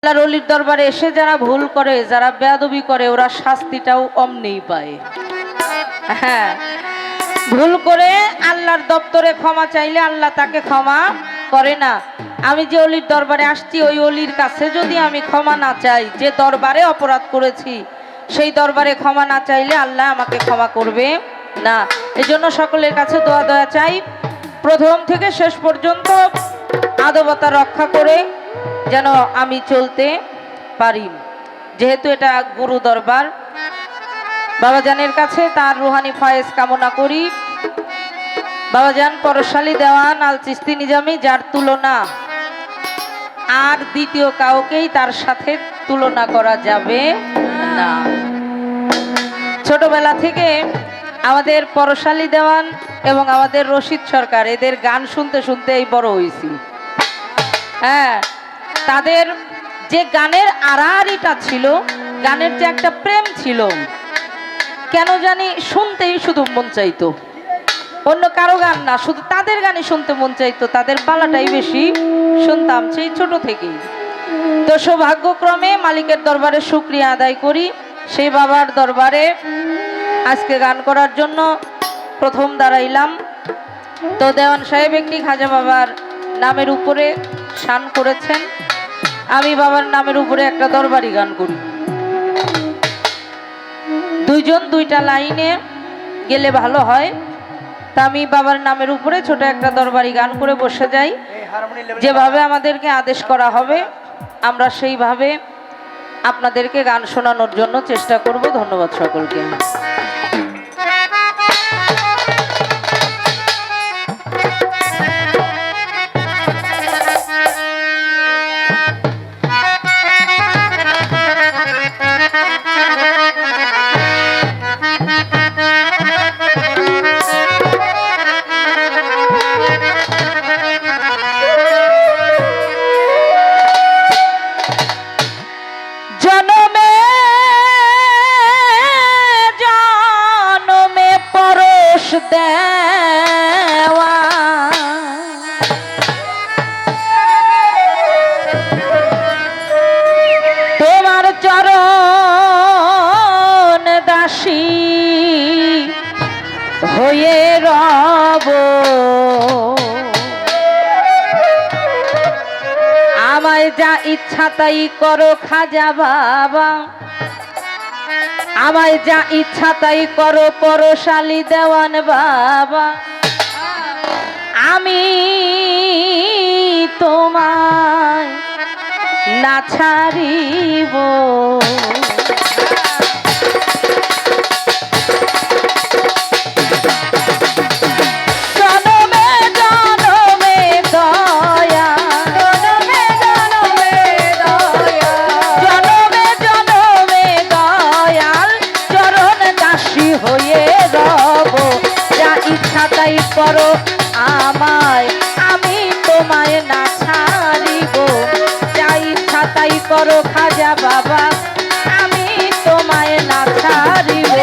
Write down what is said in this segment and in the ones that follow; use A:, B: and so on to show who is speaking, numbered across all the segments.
A: আল্লাহর ওলির দরবারে এসে যারা ভুল করে, যারা বেয়াদবি করে, ওরা শাস্তিটাও অমনেই পায়। হ্যাঁ, ভুল করে আল্লাহর দপ্তরে ক্ষমা চাইলে আল্লাহ তাকে ক্ষমা করে না। আমি যে ওলির দরবারে আসছি, ওই ওলির কাছে যদি আমি ক্ষমা না চাই, যে দরবারে অপরাধ করেছি সেই দরবারে ক্ষমা না চাইলে আল্লাহ আমাকে ক্ষমা করবে না। এজন্য সকলের কাছে দোয়া দয়া চাই, প্রথম থেকে শেষ পর্যন্ত আদবতা রক্ষা করে যেন আমি চলতে পারি। যেহেতু এটা গুরু দরবার, বাবাজানের কাছে তার রুহানি ফয়েজ কামনা করি। বাবাজান পরশালী দেওয়ান আল চিস্তি নিজামী, যার তুলনা আর দ্বিতীয় কাউকেই তার সাথে তুলনা করা যাবে না। ছোটবেলা থেকে আমাদের পরশালী দেওয়ান এবং আমাদের রশিদ সরকার, এদের গান শুনতে শুনতে এই বড় হয়েছি। হ্যাঁ, তাদের যে গানের আড়াআড়িটা ছিল, গানের যে একটা প্রেম ছিল, কেন জানি শুনতেই শুধু মন চাইতো, অন্য কারো গান না, শুধু তাদের গানই শুনতে মন চাইতো। তাদের পালাটাই বেশি শুনতাম সেই ছোট থেকেই। তো সৌভাগ্যক্রমে মালিকের দরবারে শুকরিয়া আদায় করি, সেই বাবার দরবারে আজকে গান করার জন্য প্রথম দাঁড়াইলাম। তো দেওয়ান সাহেব একটি খাজা বাবার নামের উপরে শান করেছেন, আমি বাবার নামের উপরে একটা দরবারি গান করি। দুইজন দুইটা লাইনে গেলে ভালো হয়, তা আমি বাবার নামের উপরে ছোট একটা দরবারি গান করে বসে যাই। যেভাবে আমাদেরকে আদেশ করা হবে আমরা সেইভাবে আপনাদেরকে গান শোনানোর জন্য চেষ্টা করব। ধন্যবাদ সকলকে। দেওয়া তোমার চরণ দাসী হয়ে রব, আমায় যা ইচ্ছা তাই করো খাজা বাবা, আমায় যা ইচ্ছা তাই করো পরশালী দেওয়ান বাবা, আমি তোমায় না ছাড়িব। তাই করো আমায়, আমি তোমায় না ছাড়িব। যা ইচ্ছা তাই করো খাজা বাবা, আমি তোমায় না ছাড়িব।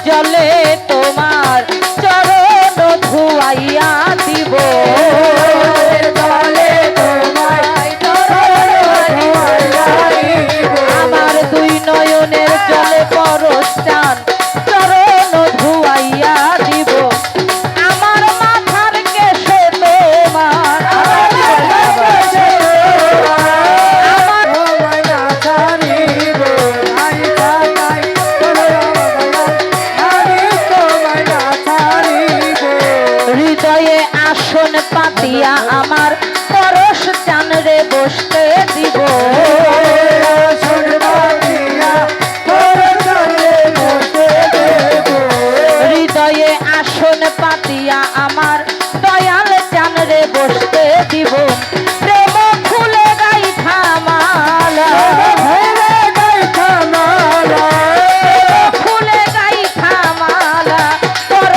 A: জলে তোমার চরণ ধুয়াইয়া দিব, জলে তোমার আমার দুই নয়নের জলে পরশান চরণ ধুয়াইয়া দিব। আমার মাথার কেশে তোমার আসন পাতিয়া আমার পরশ চান রে বসতে দিব। হৃদয়ে আসন পাতিয়া আমার দয়াল চান রে বসতে দিব। প্রেম খুলে গাই থামালা, খুলে গাই থামালা, পর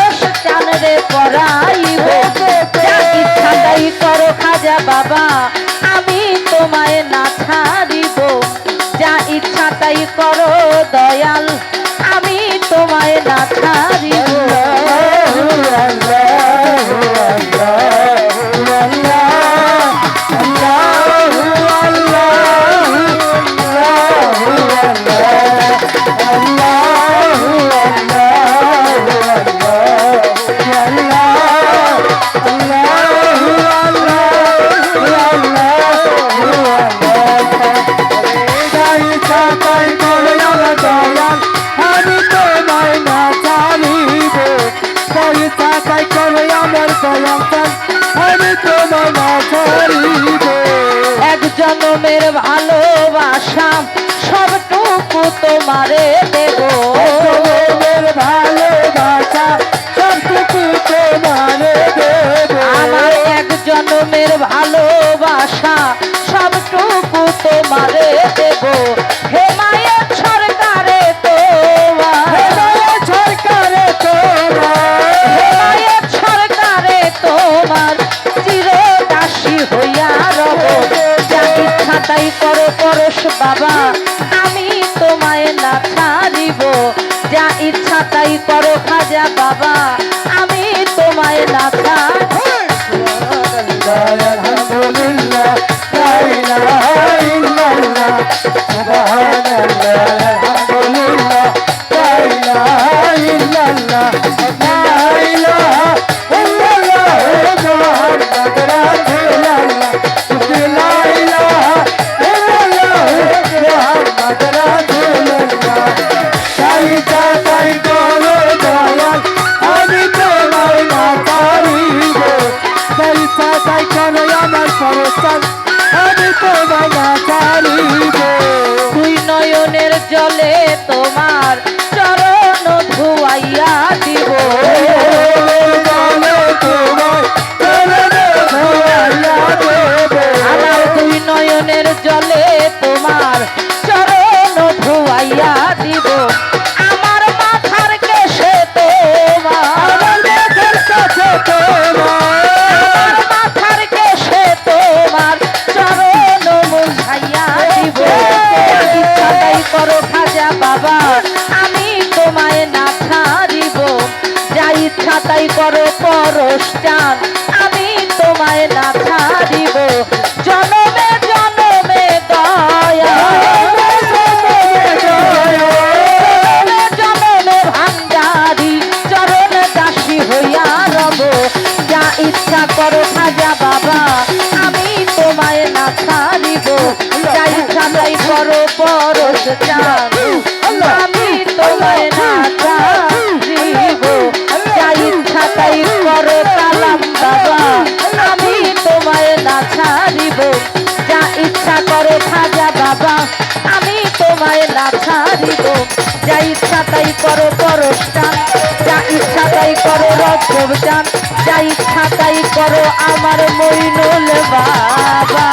B: তাই করে আমার দয়াল চান আমি তোমায় না ছাড়িব
A: এক জন্মের ভালোবাসা সবটুকু তোমারে দেব
B: তোমার ভালোবাসা সবটুকু তোমারে দেব
A: আমার এক জন্মের ভালোবাসা সবটুকু তোমারে দেব হে মায়ের সরকারে তোমার
B: সরকারে তোমার
A: হে মায়ের সরকারে তোমার চিরদাসী হইয়া রব যা ইচ্ছা তাই করো পরশ বাবা আমি তোমায় না ছাড়িব যা ইচ্ছা তাই করো খাজা বাবা আমি তোমায় না ছাড়িব
B: আলহামদুলিল্লাহ লা ইলাহা ইল্লাল্লাহ সুবহানাল্লাহ আলহামদুলিল্লাহ লা ইলাহা ইল্লাল্লাহ লা ইলাহা ইল্লাল্লাহ মুহাম্মাদুর রাসূলুল্লাহ লা ইলাহা ইল্লাল্লাহ মুহাম্মাদুর রাসূলুল্লাহ সাইতা তাই করো দয়াল আমি তোমায় না পারিব সাইতা তাই করো আমার সরকার আমি তোমায় না পারিব
A: দুই নয়নের জলে তোমার চরণ ধুয়াইয়া দিব আমার দুই নয়নের জলে তোমার চরণ ধুয়াইয়া দিব আমার মাথার কেশে তোমার আমার মাথার কেশে তোমার চরণ মুছাইয়া দিব ইচ্ছা তাই করো খাজা বাবা আমি তোমায় না ছাড়িব যা ইচ্ছা তাই করো পরশ চান আমি তোমায় না ছাড়িব জনমে জনমে দয়া জনমে জনমে ভান্ডারি চরণ দাসী হইয়া রব যা ইচ্ছা করো খাজা বাবা আমি তোমায় না ছাড়িব যা ইচ্ছা তাই করো পরশ চান আমি তোমায় না ছাড়িব যা ইচ্ছা তাই করো কালাম বাবা আমি তোমায় না ছাড়িব যা ইচ্ছা করো খাজা বাবা আমি তোমায় না ছাড়িব যা ইচ্ছা তাই করো পরশ চান যা ইচ্ছা তাই করো রজব চান যা ইচ্ছা তাই করো আমার মইনুল বাবা